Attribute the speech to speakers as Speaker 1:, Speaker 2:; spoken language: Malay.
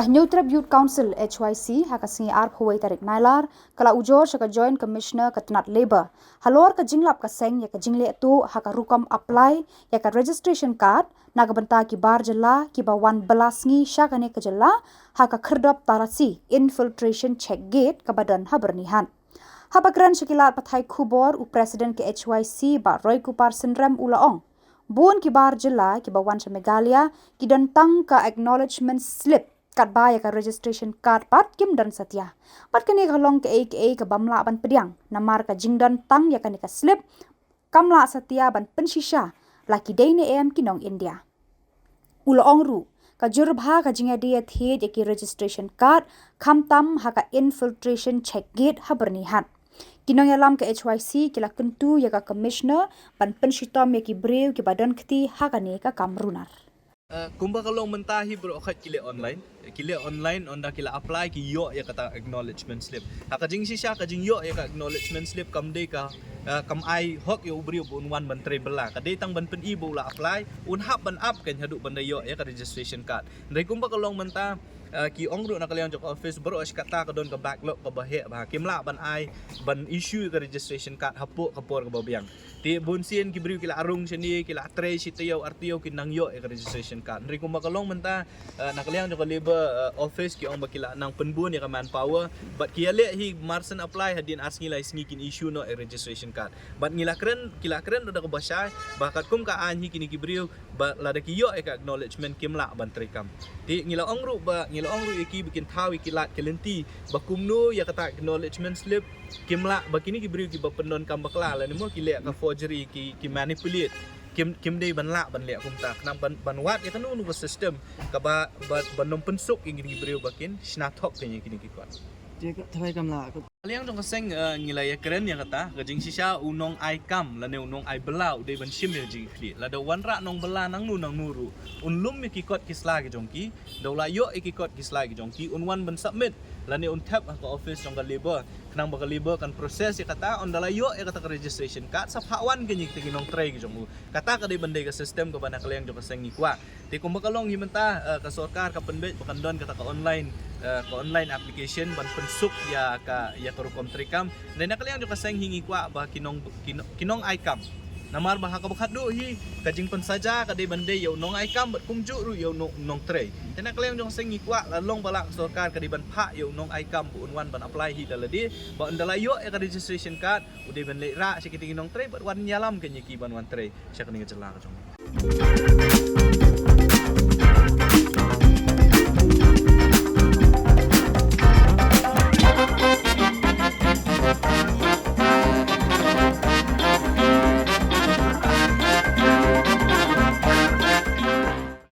Speaker 1: New Tribute Council HYC hakasngi ark huwai tarik nailar kala ujor shaka Joint Commissioner katnat Labor halor ka jinglap ka seng ya ka jingle tu haka rukam apply ya ka registration card nagabanta ki bar jala ki bawan belasngi shaka ne ka jala haka kherdop tarasi infiltration check gate ka badan habernihan habagran shikilat pathai khubor u president ke HYC ba Roy Kupar Sindram ulaong bun ki bar jala ki bawan Megalia ki dantang ka acknowledgement slip kat baya ka registration card pat kim dan satya pat kani galong ke bamla ban pediang namar ka jingdan tang ya kani ka slip kamla satya ban pensisha laki deine em kinong India uloong ru ka jurbha ka jinga dia the ki registration card khamtam ha ka infiltration check gate habernihan kinong yalam ka HYC kila kentu ya ka commissioner ban penshitom ya ki brew ki badan kti ha kani ka kamrunar
Speaker 2: kumba kalong mentahi bro khat kile online onda kila apply ki yo ya kata acknowledgement slip hakajing sisha kajing yo ya ka acknowledgement slip kamde ka kam ai hok yo bri bun wan menteri bela kadai tang ban pen ibu la apply un hap ban up kan hadu banda yo ya ka registration card ndai kumba kalong menta ki ongru na kalian jok office bro kata ka don ka backlog ka bahe ba kimla ban ai ban issue ka registration card hapo ka por ka babiang ti bun sien ki bri kila arung sini kila tre sitayo artio kinang yo ka registration card ndai kumba kalong menta na kalian jok labor office ki ong bakila nang penbun ya ka manpower but ki ale hi marsen apply hadin asngi lai sngin issue no registration card but kila kren da ka basha bakat kum ka an hi kini ki bri ba lada ki yo ka acknowledgement kimla ban trikam ti ngila ongru iki bikin tahu ikilat kelenti bakumnu ya kata acknowledgement slip kimla bakini ki beri ki bapenon kam bakla la nimo ki le ka forgery ki manipulate kim dei ban la ban le kum ta knam ban wat ya kanu nu system ka ba banom pensuk ingin ki beri bakin snathok kini ki kwat
Speaker 3: Jika tawai kamla
Speaker 2: Aliang jong kaseng ngilaya keren ya kata gajing sisa unong ai kam la ne unong ai belau de ban sim ya jing kli la da wanra nong bela nang nuru unlum mi ki kot kisla ki jongki dola yo ki kot kisla ki jongki unwan ban submit la ne un tap ka office jong ka labor nang ba labor kan proses ya kata on dala yo ya kata ka registration card sa phawan ke nyik ti nong tray ki jong kata ka de bandai ka system ka bana kaliang jong kaseng ni kwa ti kum bakalong himenta ka sorkar ka penbet bakan don kata ka online application ban pensuk ya torukom trikam dan nakaliang jo kaseng hingi kwa ba kinong aikam namar ba hakabakhat do hi kajing pensaja kade bande yo nong aikam bat kumju ru yo nong tray dan nakaliang jo kaseng hingi kwa lalong balak sorkar kade ban pha yo nong aikam bu unwan ban apply hi daladi ba andala yo ka registration card ude ban le ra sikiti nong tray bat wan nyalam ke nyiki ban wan tray sya kini ngejela ka jong